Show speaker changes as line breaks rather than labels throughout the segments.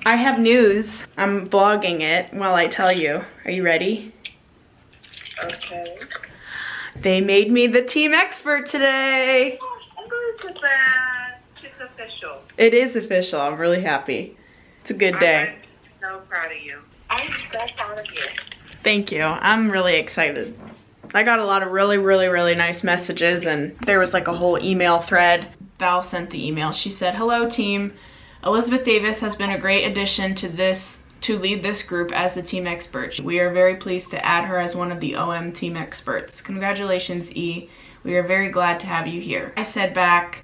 I have news. I'm vlogging it while I tell you. Are you ready?
Okay.
They made me the team expert today.
It's official.
It is official. I'm really happy. It's a good day.
I'm so proud of you. I'm so proud of you.
Thank you. I'm really excited. I got a lot of really nice messages, and there was like a whole email thread. Val sent the email. She said, "Hello team. Elizabeth Davis has been a great addition to lead this group as the team expert. We are very pleased to add her as one of the OM team experts. Congratulations, E. We are very glad to have you here." I said back,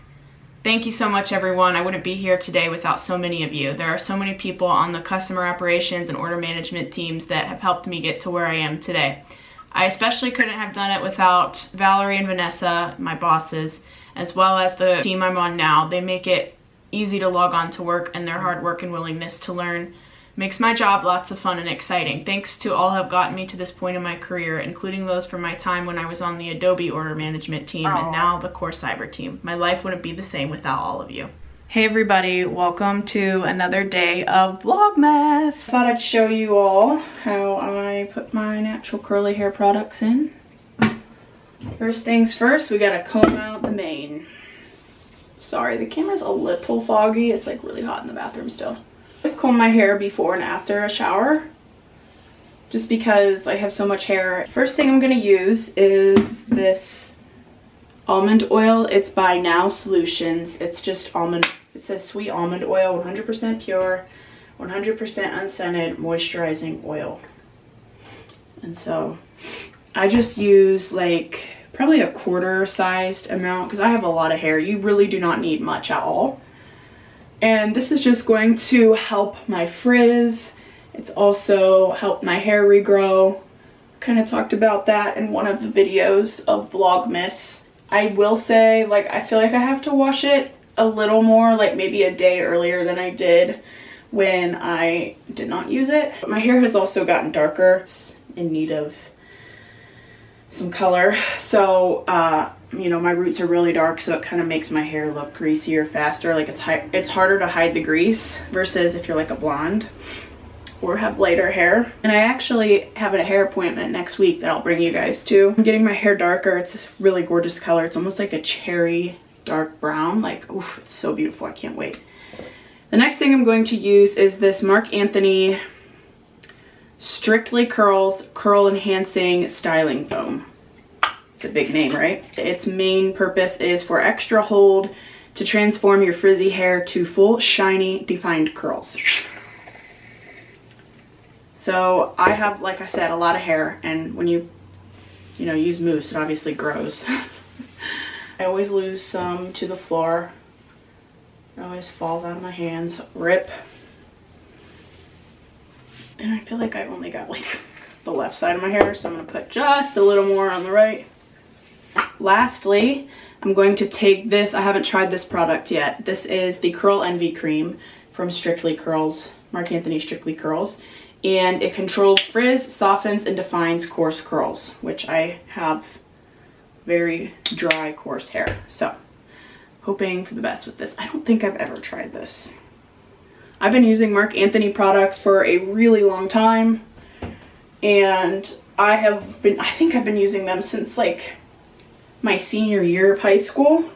"Thank you so much, everyone. I wouldn't be here today without so many of you. There are so many people on the customer operations and order management teams that have helped me get to where I am today. I especially couldn't have done it without Valerie and Vanessa, my bosses, as well as the team I'm on now. They make it easy to log on to work, and their hard work and willingness to learn makes my job lots of fun and exciting. Thanks to all who have gotten me to this point in my career, including those from my time when I was on the Adobe order management team and now the Core Cyber team. My life wouldn't be the same without all of you." Hey everybody, welcome to another day of Vlogmas. Thought I'd show you all how I put my natural curly hair products in. First things first, we gotta comb out the mane. Sorry, the camera's a little foggy. It's like really hot in the bathroom still. I just comb my hair before and after a shower, just because I have so much hair. First thing I'm gonna use is this almond oil. It's by Now Solutions. It's just almond, it says sweet almond oil, 100% pure, 100% unscented moisturizing oil. And so I just use like probably a quarter sized amount because I have a lot of hair. You really do not need much at all. And this is just going to help my frizz. It's also helped my hair regrow. Kind of talked about that in one of the videos of Vlogmas. I will say, like, I feel like I have to wash it a little more, like maybe a day earlier than I did when I did not use it. But my hair has also gotten darker. It's in need of some color. So, you know, my roots are really dark, so it kind of makes my hair look greasier faster. Like it's harder to hide the grease versus if you're like a blonde or have lighter hair. And I actually have a hair appointment next week that I'll bring you guys to. I'm getting my hair darker. It's this really gorgeous color. It's almost like a cherry dark brown. Like, oof, it's so beautiful. I can't wait. The next thing I'm going to use is this Marc Anthony Strictly Curls Curl Enhancing Styling Foam. It's a big name, right? Its main purpose is for extra hold to transform your frizzy hair to full, shiny, defined curls. So I have, like I said, a lot of hair, and when you use mousse, it obviously grows. I always lose some to the floor. It always falls out of my hands. Rip. And I feel like I only got like the left side of my hair, so I'm gonna put just a little more on the right. Lastly, I'm going to take this. I haven't tried this product yet. This is the Curl Envy Cream from Strictly Curls, Marc Anthony Strictly Curls. And it controls frizz, softens, and defines coarse curls, which I have very dry, coarse hair. So, hoping for the best with this. I don't think I've ever tried this. I've been using Marc Anthony products for a really long time, and I think I've been using them since like my senior year of high school,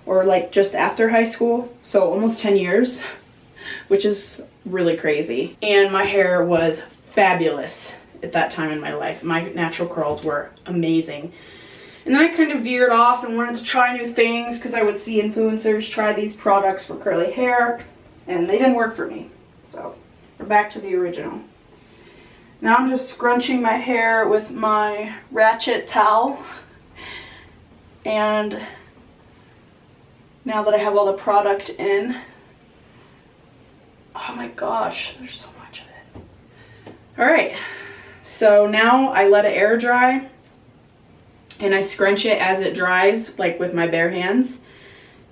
or like just after high school, so almost 10 years, which is really crazy. And my hair was fabulous at that time in my life. My natural curls were amazing. And then I kind of veered off and wanted to try new things because I would see influencers try these products for curly hair, and they didn't work for me. So we're back to the original. Now I'm just scrunching my hair with my ratchet towel. And now that I have all the product in, oh my gosh, there's so much of it. All right, so now I let it air dry and I scrunch it as it dries, like with my bare hands.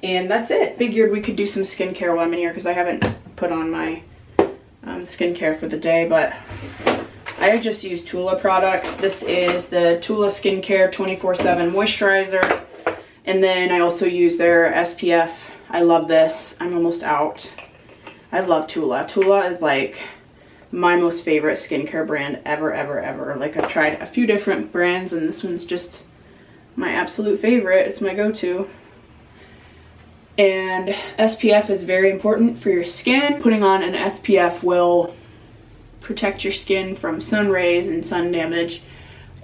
And that's it. Figured we could do some skincare while I'm in here because I haven't put on my skincare for the day, but I just use Tula products. This is the Tula Skincare 24/7 moisturizer. And then I also use their SPF. I love this. I'm almost out. I love Tula. Tula is like my most favorite skincare brand ever. Like I've tried a few different brands and this one's just my absolute favorite. It's my go-to. And SPF is very important for your skin. Putting on an SPF will protect your skin from sun rays and sun damage,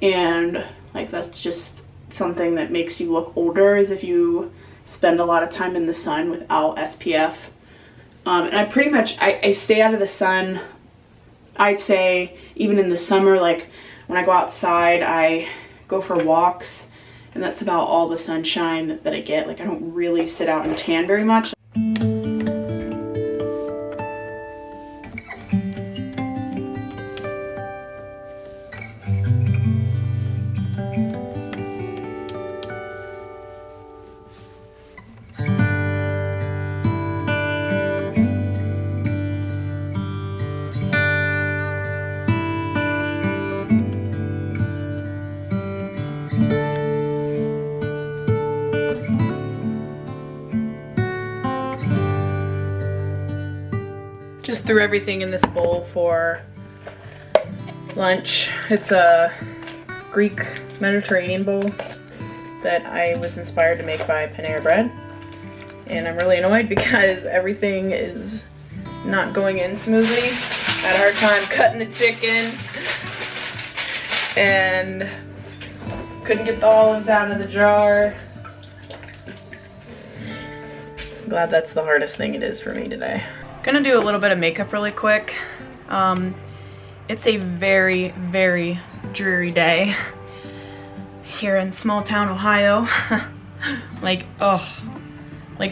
and like that's just something that makes you look older, is if you spend a lot of time in the sun without SPF. And I pretty much I stay out of the sun. I'd say even in the summer, like when I go outside, I go for walks, and that's about all the sunshine that I get. Like I don't really sit out and tan very much. Just threw everything in this bowl for lunch. It's a Greek Mediterranean bowl that I was inspired to make by Panera Bread. And I'm really annoyed because everything is not going in smoothly. I had a hard time cutting the chicken and couldn't get the olives out of the jar. I'm glad that's the hardest thing it is for me today. Gonna do a little bit of makeup really quick. It's a very dreary day here in small town Ohio. Like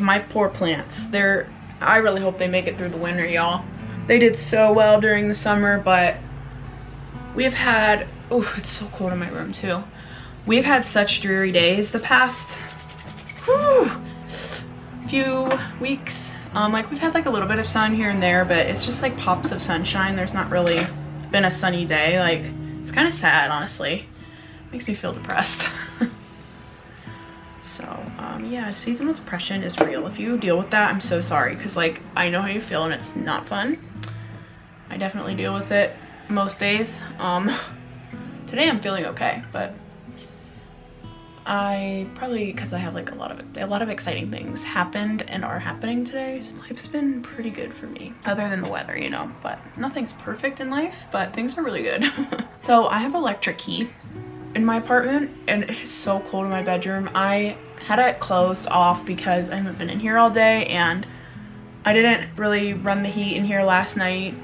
my poor plants. I really hope they make it through the winter, y'all. They did so well during the summer, but we've had, oh, it's so cold in my room too. We've had such dreary days the past few weeks. Like we've had like a little bit of sun here and there, but it's just like pops of sunshine. There's not really been a sunny day. Like it's kind of sad, honestly. Makes me feel depressed. So yeah, seasonal depression is real. If you deal with that, I'm so sorry, because like I know how you feel and it's not fun. I definitely deal with it most days. Today I'm feeling okay, but I probably, because I have like a lot of exciting things happened and are happening today. Life's been pretty good for me, other than the weather, you know, but nothing's perfect in life, but things are really good. So I have electric heat in my apartment and it is so cold in my bedroom. I had it closed off because I haven't been in here all day and I didn't really run the heat in here last night.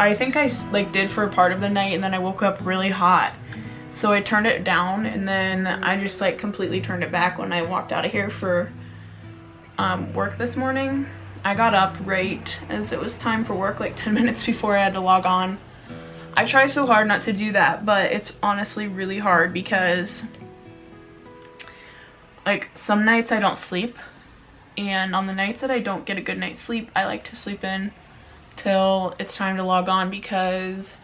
I think I like did for a part of the night, and then I woke up really hot. So I turned it down, and then I just like completely turned it back when I walked out of here for work this morning. I got up right as it was time for work, like 10 minutes before I had to log on. I try so hard not to do that, but it's honestly really hard because like some nights I don't sleep, and on the nights that I don't get a good night's sleep, I like to sleep in till it's time to log on, because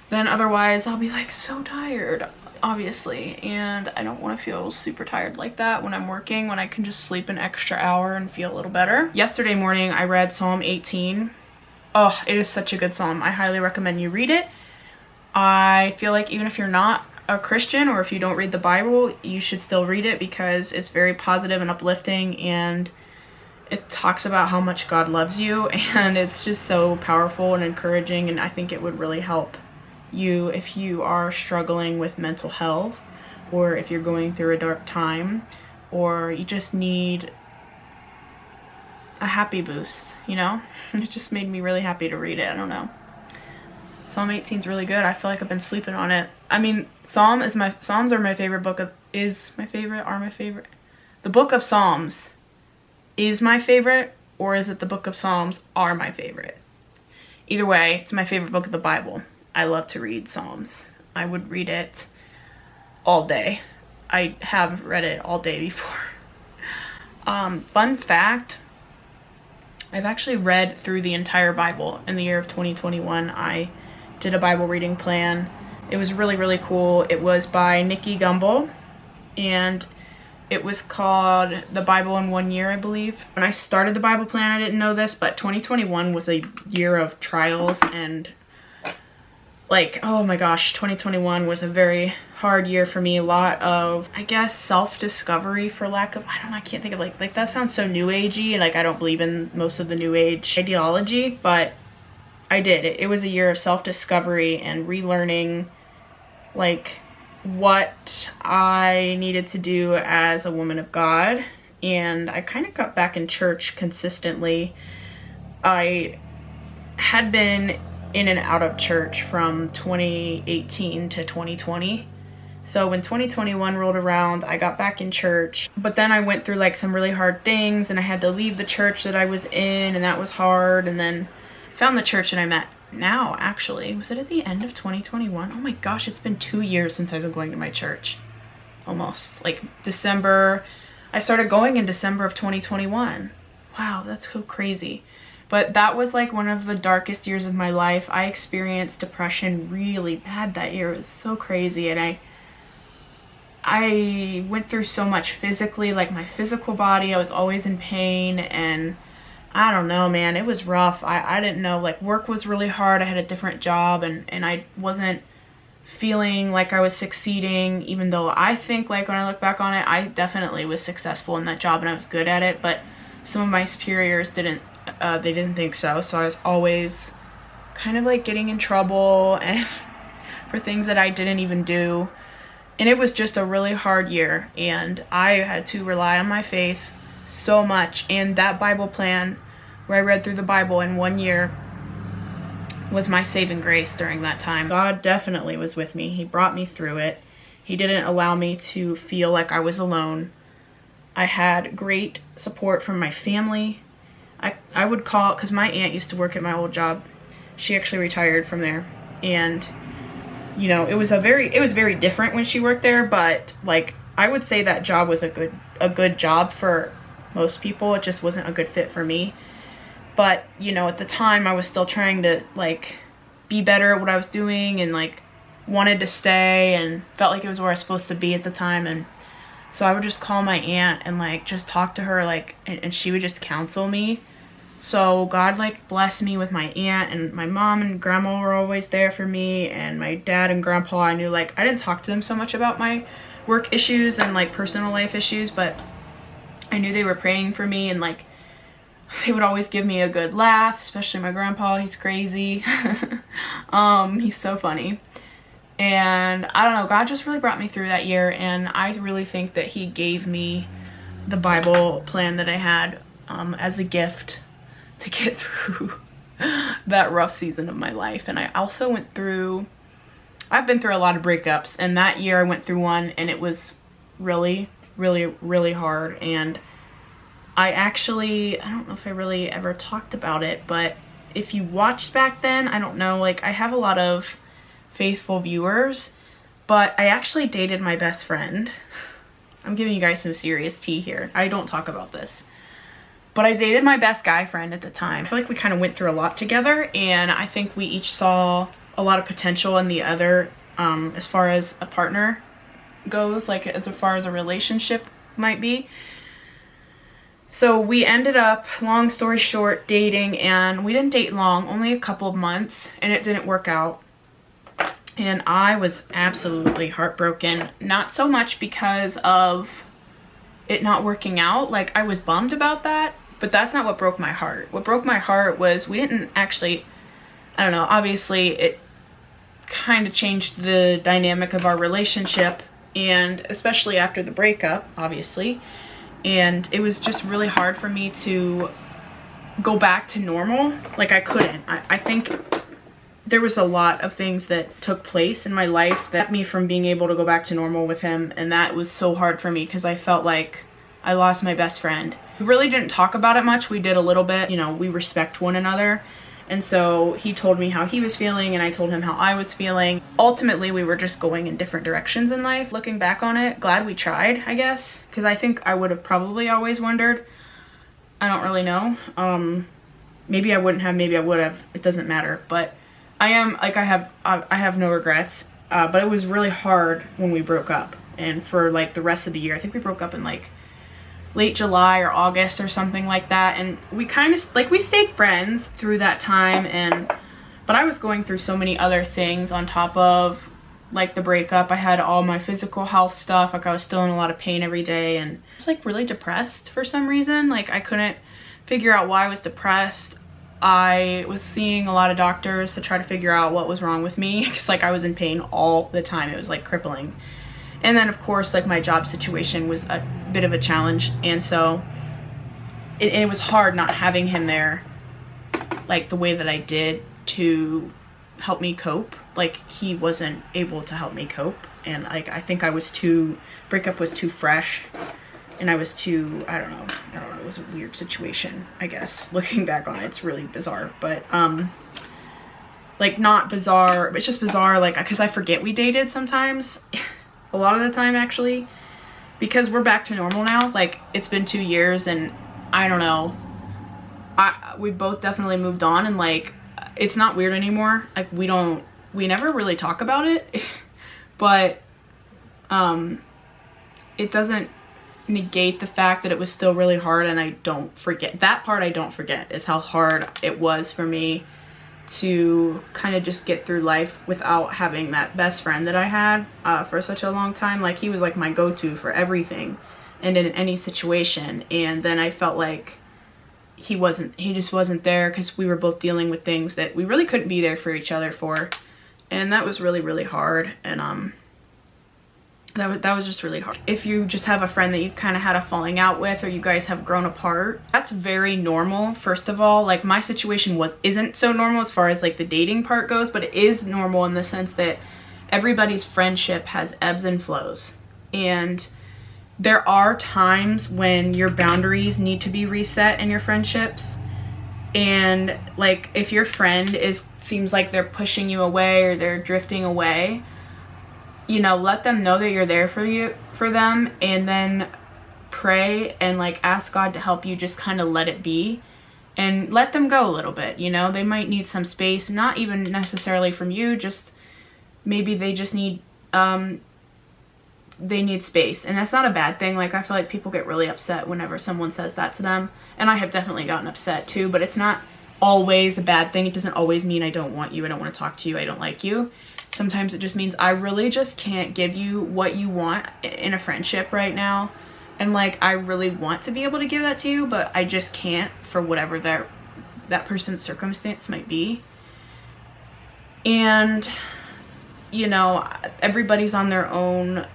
then otherwise I'll be like so tired, obviously, and I don't want to feel super tired like that when I'm working, when I can just sleep an extra hour and feel a little better. Yesterday morning I read Psalm 18. Oh, it is such a good psalm. I highly recommend you read it. I feel like even if you're not a Christian or if you don't read the Bible, you should still read it because it's very positive and uplifting, and it talks about how much God loves you, and it's just so powerful and encouraging, and I think it would really help you if you are struggling with mental health, or if you're going through a dark time, or you just need a happy boost, you know? It just made me really happy to read it. I don't know. Psalm 18 is really good. I feel like I've been sleeping on it. I mean, Psalms are my favorite book of, the book of Psalms is my favorite, or is it the book of Psalms are my favorite? Either way, it's my favorite book of the Bible. I love to read Psalms. I would read it all day. I have read it all day before. Fun fact, I've actually read through the entire Bible in the year of 2021. I did a Bible reading plan. It was really, really cool. It was by Nikki Gumbel, and It was called The Bible in 1 Year, I believe. When I started the Bible plan, I didn't know this, but 2021 was a year of trials and like, oh my gosh, 2021 was a very hard year for me. A lot of, I guess, self-discovery, for lack of, I don't know, I can't think of like that sounds so new agey, and like I don't believe in most of the new age ideology, but I did. It was a year of self-discovery and relearning like what I needed to do as a woman of God. And I kind of got back in church consistently. I had been in and out of church from 2018 to 2020. So when 2021 rolled around, I got back in church, but then I went through like some really hard things and I had to leave the church that I was in, and that was hard. And then found the church that I'm at now, actually. Was it at the end of 2021? Oh my gosh, it's been 2 years since I've been going to my church. Almost. Like December. I started going in December of 2021. Wow, that's so crazy. But that was like one of the darkest years of my life. I experienced depression really bad that year. It was so crazy. And I went through so much physically, like my physical body. I was always in pain, and I don't know, man, it was rough. I didn't know, like work was really hard. I had a different job, and I wasn't feeling like I was succeeding, even though I think like when I look back on it, I definitely was successful in that job and I was good at it. But some of my superiors didn't think so. So I was always kind of like getting in trouble and for things that I didn't even do. And it was just a really hard year, and I had to rely on my faith so much. And that Bible plan where I read through the Bible in 1 year was my saving grace during that time. God definitely was with me. He brought me through it. He didn't allow me to feel like I was alone. I had great support from my family. I would call, because my aunt used to work at my old job. She actually retired from there, and you know, it was very different when she worked there, but like I would say that job was a good job for most people. It just wasn't a good fit for me. But you know, at the time I was still trying to like be better at what I was doing, and like wanted to stay and felt like it was where I was supposed to be at the time. And so I would just call my aunt and like just talk to her, like, and she would just counsel me. So God like blessed me with my aunt, and my mom and grandma were always there for me, and my dad and grandpa, I knew like I didn't talk to them so much about my work issues and like personal life issues, but I knew they were praying for me, and like they would always give me a good laugh, especially my grandpa. He's crazy. He's so funny. And I don't know, God just really brought me through that year, and I really think that he gave me the Bible plan that I had as a gift to get through that rough season of my life. And I also I've been through a lot of breakups, and that year I went through one, and it was really, really, really hard. And I don't know if I really ever talked about it, but if you watched back then, I don't know, like I have a lot of faithful viewers, but I actually dated my best friend. I'm giving you guys some serious tea here. I don't talk about this, but I dated my best guy friend at the time. I feel like we kind of went through a lot together, and I think we each saw a lot of potential in the other, as far as a partner goes, like as far as a relationship might be. So we ended up, long story short, dating, and we didn't date long, only a couple of months, and it didn't work out. And I was absolutely heartbroken. Not so much because of it not working out, like I was bummed about that, but that's not what broke my heart. What broke my heart was we didn't actually, I don't know, obviously it kind of changed the dynamic of our relationship, and especially after the breakup, obviously. And it was just really hard for me to go back to normal. Like I couldn't. I think there was a lot of things that took place in my life that kept me from being able to go back to normal with him, and that was so hard for me because I felt like I lost my best friend. We really didn't talk about it much. We did a little bit, you know, we respect one another. And so he told me how he was feeling, and I told him how I was feeling. Ultimately, we were just going in different directions in life. Looking back on it, glad we tried, I guess, because I think I would have probably always wondered. I don't really know. Maybe I wouldn't have, maybe I would have. It doesn't matter. But I am, like, I have no regrets. But it was really hard when we broke up. and for like the rest of the year. I think we broke up in like late July or August or something like that, and we kind of like, we stayed friends through that time, and but I was going through so many other things on top of like the breakup. I had all my physical health stuff, like I was still in a lot of pain every day, and I was like really depressed for some reason. Like I couldn't figure out why I was depressed. I was seeing a lot of doctors to try to figure out what was wrong with me, because like I was in pain all the time. It was like crippling. And then of course like my job situation was a bit of a challenge, and so it was hard not having him there like the way that I did to help me cope. Like he wasn't able to help me cope, and like I think I was too, breakup was too fresh, and I was too, I don't know, it was a weird situation, I guess. Looking back on it, it's really bizarre, but like not bizarre, but it's just bizarre, like because I forget we dated sometimes. A lot of the time actually, because we're back to normal now. Like it's been 2 years, and I don't know, we both definitely moved on, and like it's not weird anymore. Like we never really talk about it, but it doesn't negate the fact that it was still really hard, and I don't forget that part. I don't forget is how hard it was for me to kind of just get through life without having that best friend that I had for such a long time. Like he was like my go-to for everything and in any situation, and then I felt like he just wasn't there, because we were both dealing with things that we really couldn't be there for each other for, and that was really, really hard. And that was just really hard. If you just have a friend that you kind of had a falling out with, or you guys have grown apart, that's very normal. First of all, like my situation isn't so normal as far as like the dating part goes, but it is normal in the sense that everybody's friendship has ebbs and flows, and there are times when your boundaries need to be reset in your friendships. And like if your friend seems like they're pushing you away, or they're drifting away, you know, let them know that you're there for them, and then pray and like ask God to help you just kind of let it be and let them go a little bit. You know, they might need some space, not even necessarily from you, just maybe they just need space, and that's not a bad thing. Like I feel like people get really upset whenever someone says that to them, and I have definitely gotten upset too, but it's not always a bad thing. It doesn't always mean I don't want you, I don't want to talk to you, I don't like you. Sometimes it just means I really just can't give you what you want in a friendship right now, and like I really want to be able to give that to you, but I just can't for whatever that person's circumstance might be. And you know, everybody's on their own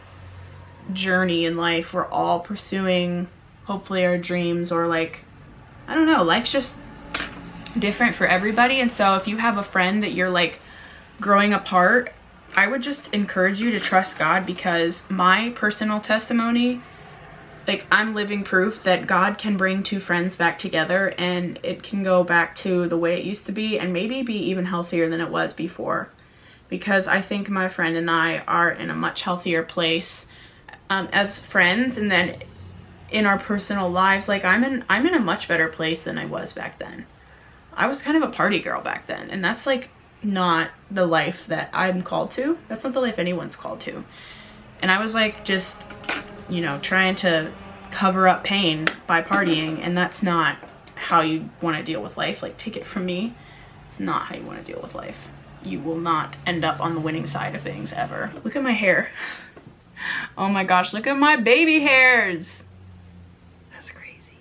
journey in life. We're all pursuing hopefully our dreams, or like I don't know, life's just different for everybody. And so if you have a friend that you're like growing apart, I would just encourage you to trust God, because my personal testimony, like I'm living proof that God can bring two friends back together, and it can go back to the way it used to be, and maybe be even healthier than it was before, because I think my friend and I are in a much healthier place as friends, and then in our personal lives. Like I'm in a much better place than I was back then. I was kind of a party girl back then, and that's like not the life that I'm called to. That's not the life anyone's called to. And I was like just, you know, trying to cover up pain by partying, and that's not how you want to deal with life. Like, take it from me, it's not how you want to deal with life. You will not end up on the winning side of things ever. Look at my hair. Oh my gosh, look at my baby hairs. That's crazy.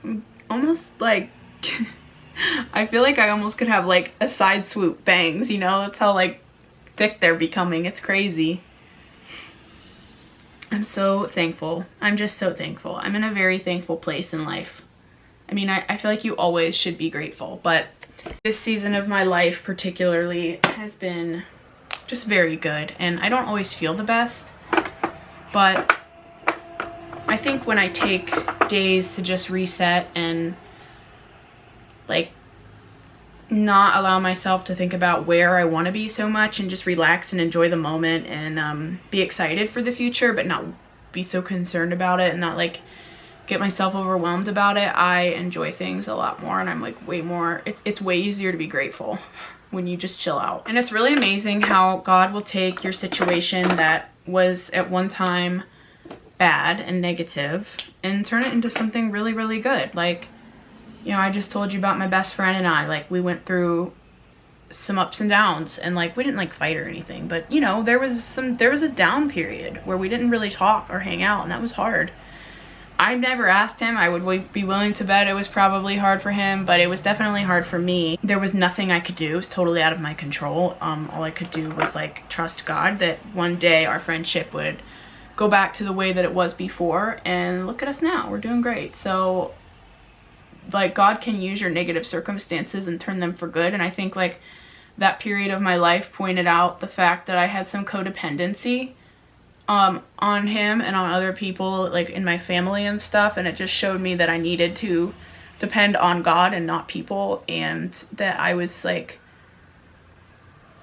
I'm almost like I feel like I almost could have like a side swoop bangs, you know? That's how like thick they're becoming. It's crazy. I'm so thankful. I'm just so thankful. I'm in a very thankful place in life. I mean, I feel like you always should be grateful, but this season of my life particularly has been just very good, and I don't always feel the best, but I think when I take days to just reset and like not allow myself to think about where I want to be so much, and just relax and enjoy the moment, and be excited for the future but not be so concerned about it, and not like get myself overwhelmed about it, I enjoy things a lot more, and I'm like way more, it's way easier to be grateful when you just chill out. And it's really amazing how God will take your situation that was at one time bad and negative and turn it into something really, really good. Like, you know, I just told you about my best friend and I, like, we went through some ups and downs, and like we didn't like fight or anything, but you know, there was a down period where we didn't really talk or hang out, and that was hard. I never asked him. I would be willing to bet it was probably hard for him, but it was definitely hard for me. There was nothing I could do. It was totally out of my control. All I could do was like trust God that one day our friendship would go back to the way that it was before, and look at us now. We're doing great. So like, God can use your negative circumstances and turn them for good. And I think like that period of my life pointed out the fact that I had some codependency on him and on other people, like in my family and stuff, and it just showed me that I needed to depend on God and not people, and that I was like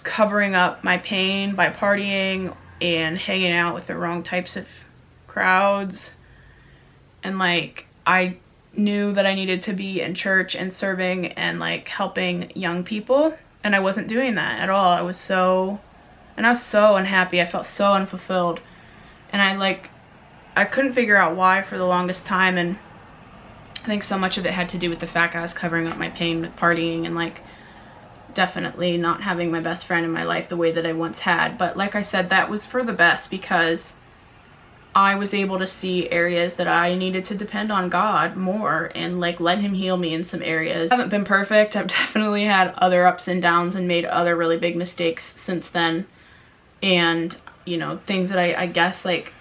covering up my pain by partying and hanging out with the wrong types of crowds. And like, I knew that I needed to be in church and serving and like helping young people, and I wasn't doing that at all. I was so unhappy. I felt so unfulfilled, and I couldn't figure out why for the longest time. And I think so much of it had to do with the fact I was covering up my pain with partying and like definitely not having my best friend in my life the way that I once had. But like I said, that was for the best, because I was able to see areas that I needed to depend on God more and like let him heal me in some areas. I haven't been perfect. I've definitely had other ups and downs and made other really big mistakes since then. And, you know, things that I guess like,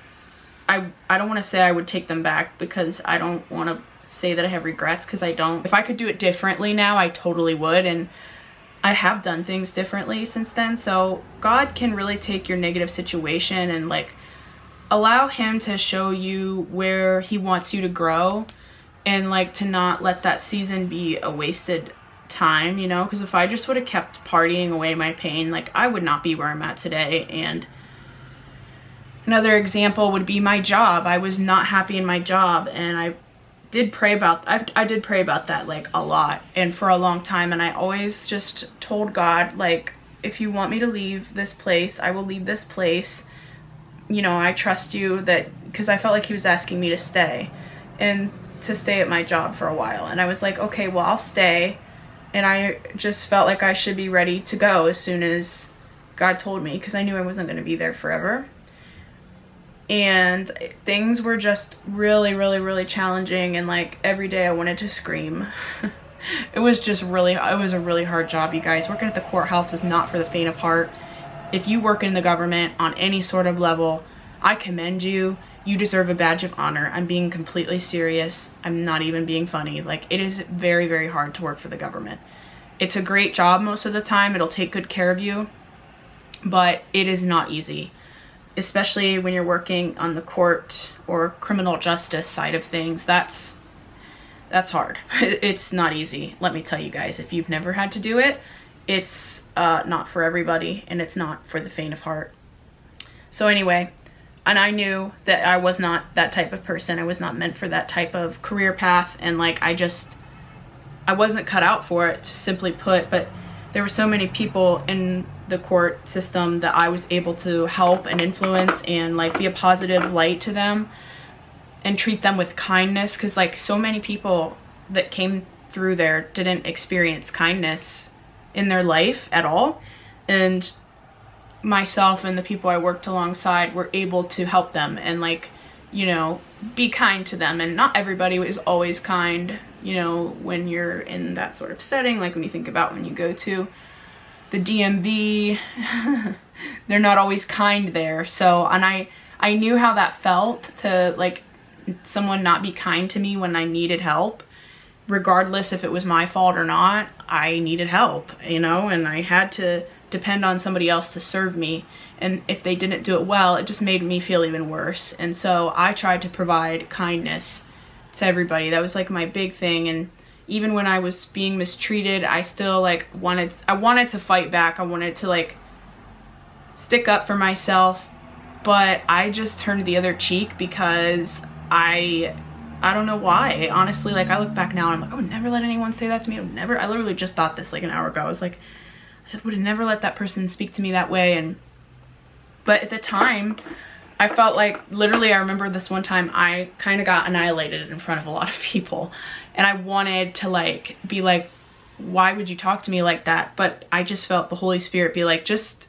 I don't want to say I would take them back, because I don't want to say that I have regrets, because I don't. If I could do it differently now, I totally would. And I have done things differently since then. So God can really take your negative situation and like allow him to show you where he wants you to grow, and like to not let that season be a wasted time, you know, because if I just would have kept partying away my pain, like I would not be where I'm at today. And another example would be my job. I was not happy in my job, and I did pray about that like a lot and for a long time. And I always just told God, like, if you want me to leave this place, I will leave this place. You know, I trust you, that, because I felt like he was asking me to stay and to stay at my job for a while. And I was like, okay, well, I'll stay. And I just felt like I should be ready to go as soon as God told me, because I knew I wasn't going to be there forever. And things were just really, really, really challenging. And like every day I wanted to scream. It was a really hard job, you guys. Working at the courthouse is not for the faint of heart. If you work in the government on any sort of level, I commend you. You deserve a badge of honor. I'm being completely serious. I'm not even being funny. Like, it is very, very hard to work for the government. It's a great job most of the time. It'll take good care of you, but it is not easy, especially when you're working on the court or criminal justice side of things. That's hard. It's not easy. Let me tell you guys, if you've never had to do it, it's not for everybody, and it's not for the faint of heart. So anyway, and I knew that I was not that type of person. I was not meant for that type of career path, and like I wasn't cut out for it, simply put. But there were so many people in the court system that I was able to help and influence and like be a positive light to them and treat them with kindness, because like so many people that came through there didn't experience kindness in their life at all, and myself and the people I worked alongside were able to help them and like, you know, be kind to them. And not everybody is always kind, you know, when you're in that sort of setting. Like when you think about when you go to the DMV, they're not always kind there. So, and I knew how that felt to like someone not be kind to me when I needed help. Regardless if it was my fault or not, I needed help, you know, and I had to depend on somebody else to serve me. And if they didn't do it well, it just made me feel even worse. And so I tried to provide kindness to everybody. That was like my big thing. And even when I was being mistreated, I still like wanted to fight back. I wanted to like stick up for myself, but I just turned the other cheek because I I don't know why. Honestly, like I look back now and I'm like, I would never let anyone say that to me. I literally just thought this like an hour ago. I was like, I would have never let that person speak to me that way. But at the time, I felt like, literally I remember this one time I kind of got annihilated in front of a lot of people. And I wanted to like, be like, why would you talk to me like that? But I just felt the Holy Spirit be like, just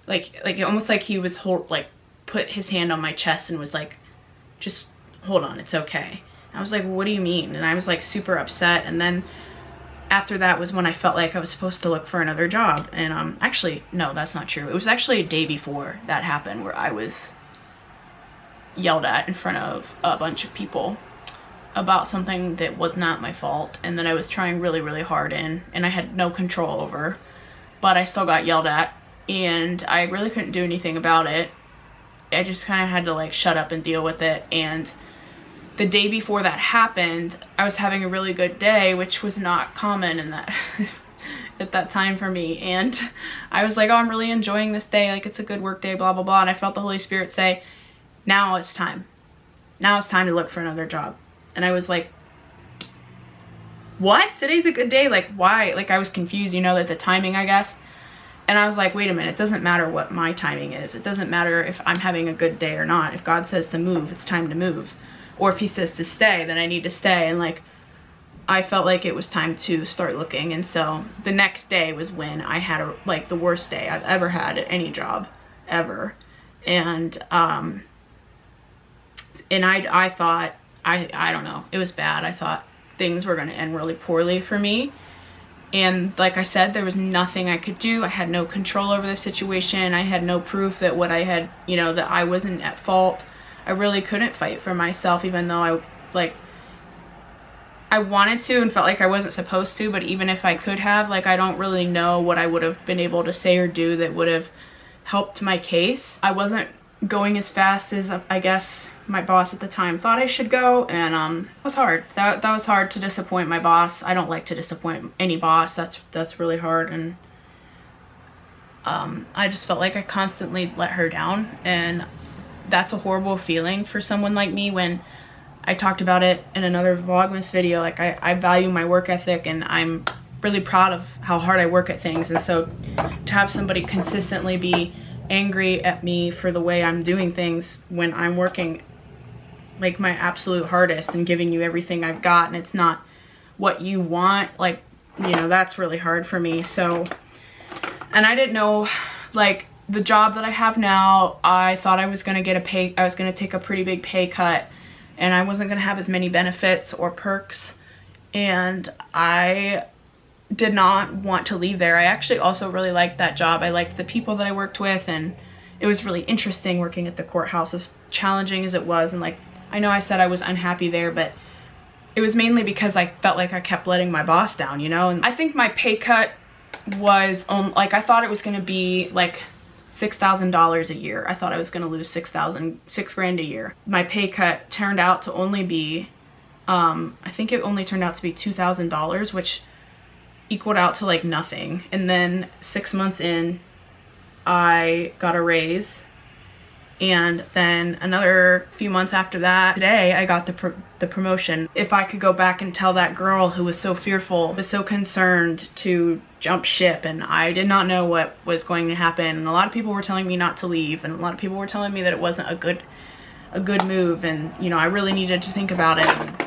like almost like he was put his hand on my chest and was like, just hold on, it's okay. And I was like, what do you mean? And I was like super upset. And then after that was when I felt like I was supposed to look for another job. And actually, no, that's not true. It was actually a day before that happened where I was yelled at in front of a bunch of people about something that was not my fault and that I was trying really, really hard in and I had no control over, but I still got yelled at and I really couldn't do anything about it. I just kind of had to like shut up and deal with it. And the day before that happened, I was having a really good day, which was not common in that at that time for me. And I was like, oh, I'm really enjoying this day, like it's a good work day, blah blah blah. And I felt the Holy Spirit say, now it's time to look for another job. And I was like, what? Today's a good day, like why? Like I was confused, you know, that the timing, I guess. And I was like, wait a minute, it doesn't matter what my timing is. It doesn't matter if I'm having a good day or not. If God says to move, it's time to move. Or if he says to stay, then I need to stay. And like, I felt like it was time to start looking. And so the next day was when I had like the worst day I've ever had at any job ever. And I thought, I don't know, it was bad. I thought things were going to end really poorly for me. And like I said, there was nothing I could do. I had no control over the situation. I had no proof that what I had, you know, that I wasn't at fault. I really couldn't fight for myself, even though I wanted to and felt like I wasn't supposed to. But even if I could have, like, I don't really know what I would have been able to say or do that would have helped my case. I wasn't going as fast as I guess my boss at the time thought I should go, and it was hard. That was hard to disappoint my boss. I don't like to disappoint any boss. That's really hard. And I just felt like I constantly let her down, and that's a horrible feeling for someone like me. When I talked about it in another Vlogmas video, like I value my work ethic and I'm really proud of how hard I work at things. And so to have somebody consistently be angry at me for the way I'm doing things when I'm working like my absolute hardest and giving you everything I've got, and it's not what you want, like, you know, that's really hard for me. So, and I didn't know, like, the job that I have now, I thought I was gonna take a pretty big pay cut, and I wasn't gonna have as many benefits or perks, and I did not want to leave there. I actually also really liked that job. I liked the people that I worked with, and it was really interesting working at the courthouse, as challenging as it was. And like, I know I said I was unhappy there, but it was mainly because I felt like I kept letting my boss down, you know? And I think my pay cut was, like, I thought it was gonna be like $6,000 a year. I thought I was gonna lose $6 grand a year. My pay cut turned out to only be, I think it only turned out to be $2,000, which equaled out to like nothing. And then 6 months in, I got a raise, and then another few months after that, today I got the promotion. If I could go back and tell that girl who was so fearful, was so concerned to jump ship, and I did not know what was going to happen, and a lot of people were telling me not to leave, and a lot of people were telling me that it wasn't a good move, and you know, I really needed to think about it.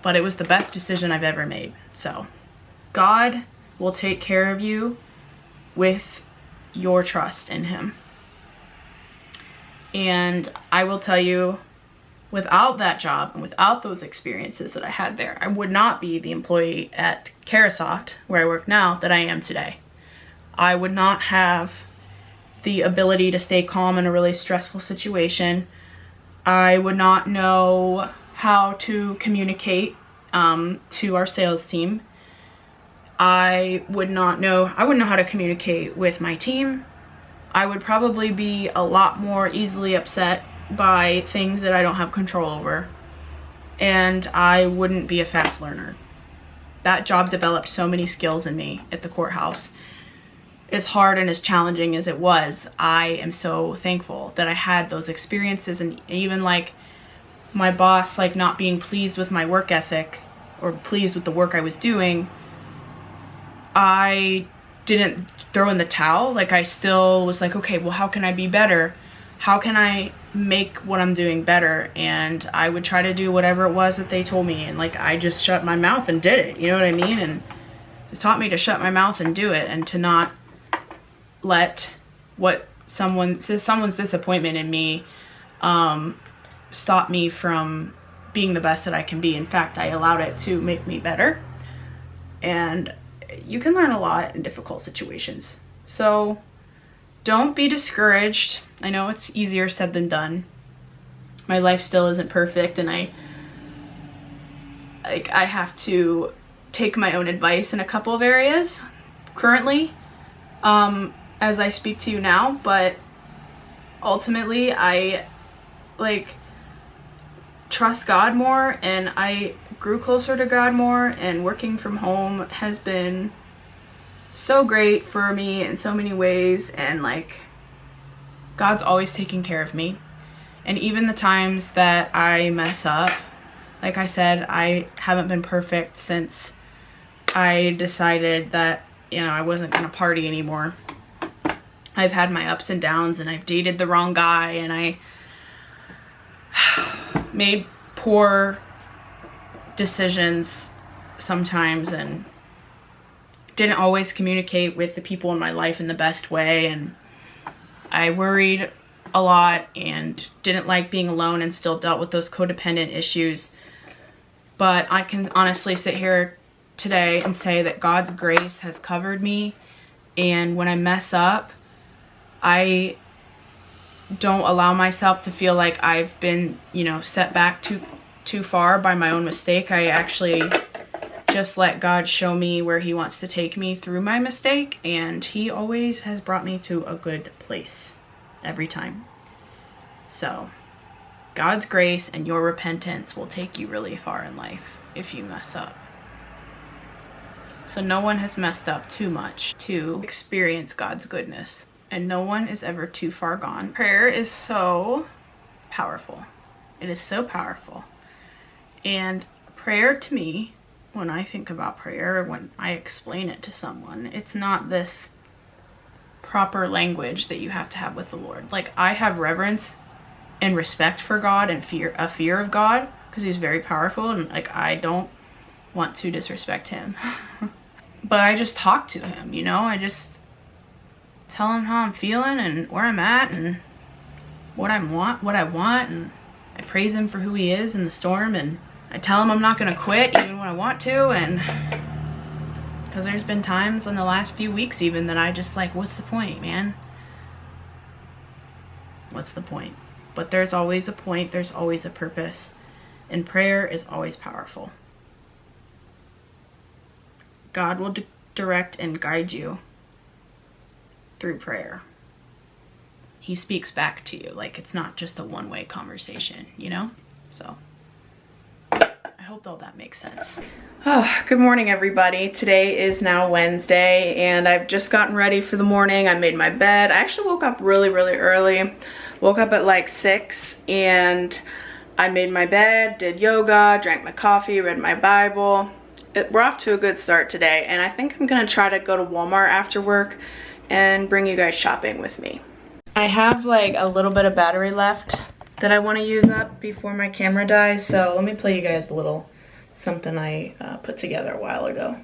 But it was the best decision I've ever made. So God will take care of you with your trust in him. And I will tell you, without that job and without those experiences that I had there, I would not be the employee at Carasoft, where I work now, that I am today. I would not have the ability to stay calm in a really stressful situation. I would not know how to communicate to our sales team. I wouldn't know how to communicate with my team. I would probably be a lot more easily upset by things that I don't have control over. And I wouldn't be a fast learner. That job developed so many skills in me at the courthouse. As hard and as challenging as it was, I am so thankful that I had those experiences. And even like my boss like not being pleased with my work ethic or pleased with the work I was doing, I didn't throw in the towel. Like, I still was like, okay, well, how can I be better? How can I make what I'm doing better? And I would try to do whatever it was that they told me, and like, I just shut my mouth and did it, you know what I mean? And it taught me to shut my mouth and do it, and to not let what someone's disappointment in me stop me from being the best that I can be. In fact, I allowed it to make me better. And you can learn a lot in difficult situations. So don't be discouraged. I know it's easier said than done. My life still isn't perfect, and I have to take my own advice in a couple of areas currently, as I speak to you now, but ultimately I trust God more, and I grew closer to God more, and working from home has been so great for me in so many ways, and like, God's always taking care of me. And even the times that I mess up, like I said, I haven't been perfect since I decided that, you know, I wasn't gonna party anymore. I've had my ups and downs, and I've dated the wrong guy, and I made poor decisions sometimes, and didn't always communicate with the people in my life in the best way, and I worried a lot and didn't like being alone, and still dealt with those codependent issues. But I can honestly sit here today and say that God's grace has covered me, and when I mess up, I don't allow myself to feel like I've been, you know, set back too far by my own mistake. I actually just let God show me where he wants to take me through my mistake, and he always has brought me to a good place every time. So God's grace and your repentance will take you really far in life if you mess up. So no one has messed up too much to experience God's goodness, and no one is ever too far gone. Prayer is so powerful. It is so powerful. And prayer, to me, when I think about prayer, when I explain it to someone, it's not this proper language that you have to have with the Lord. Like, I have reverence and respect for God, and a fear of God, because he's very powerful, and like, I don't want to disrespect him. But I just talk to him, you know? I just tell him how I'm feeling and where I'm at and what I want, and I praise him for who he is in the storm, and I tell him I'm not gonna quit even when I want to, and because there's been times in the last few weeks even that I just like, what's the point, man? What's the point? But there's always a point, there's always a purpose, and prayer is always powerful. God will direct and guide you through prayer. He speaks back to you. Like, it's not just a one-way conversation, you know? So I hope all that makes sense. Oh, good morning, everybody. Today is now Wednesday, and I've just gotten ready for the morning. I made my bed. I actually woke up really, really early. Woke up at like 6, and I made my bed, did yoga, drank my coffee, read my Bible. We're off to a good start today, and I think I'm gonna try to go to Walmart after work and bring you guys shopping with me. I have like a little bit of battery left that I want to use up before my camera dies, so let me play you guys a little something I put together a while ago.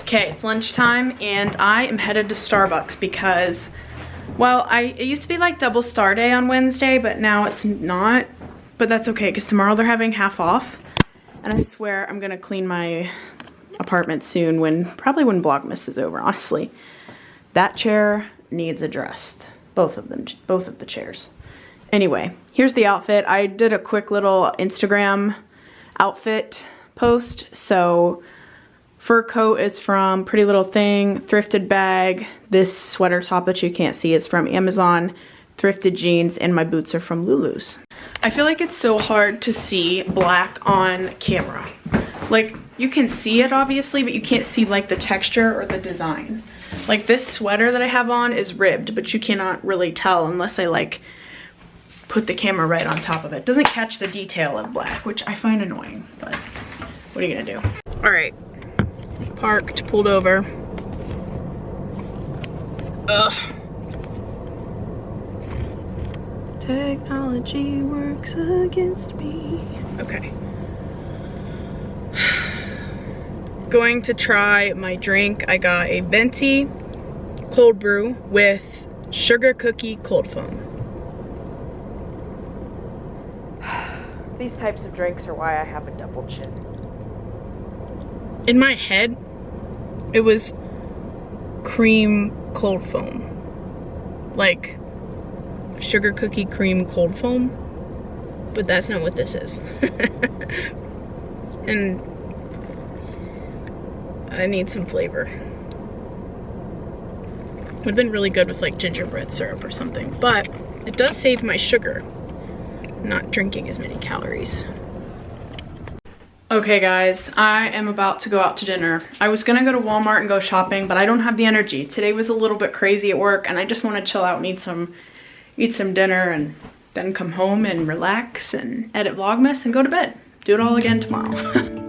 Okay, it's lunchtime and I am headed to Starbucks because, well, it used to be like double star day on Wednesday, but now it's not. But that's okay because tomorrow they're having half off. And I swear I'm gonna clean my apartment soon probably when Vlogmas is over, honestly. That chair needs addressed. Both of the chairs. Anyway, here's the outfit. I did a quick little Instagram outfit post. So fur coat is from Pretty Little Thing, thrifted bag. This sweater top that you can't see is from Amazon, thrifted jeans, and my boots are from Lulu's. I feel like it's so hard to see black on camera. Like, you can see it obviously, but you can't see like the texture or the design. Like this sweater that I have on is ribbed, but you cannot really tell unless I like put the camera right on top of it. It doesn't catch the detail of black, which I find annoying, but what are you gonna do? All right, parked, pulled over. Ugh. Technology works against me. Okay. Going to try my drink. I got a venti cold brew with sugar cookie cold foam. These types of drinks are why I have a double chin. In my head, it was cream cold foam. Like sugar cookie cream cold foam, but that's not what this is. And I need some flavor. Would have been really good with like gingerbread syrup or something, but it does save my sugar, not drinking as many calories. Okay guys, I am about to go out to dinner. I was gonna go to Walmart and go shopping, but I don't have the energy. Today was a little bit crazy at work and I just want to chill out and eat some dinner and then come home and relax and edit Vlogmas and go to bed. Do it all again tomorrow.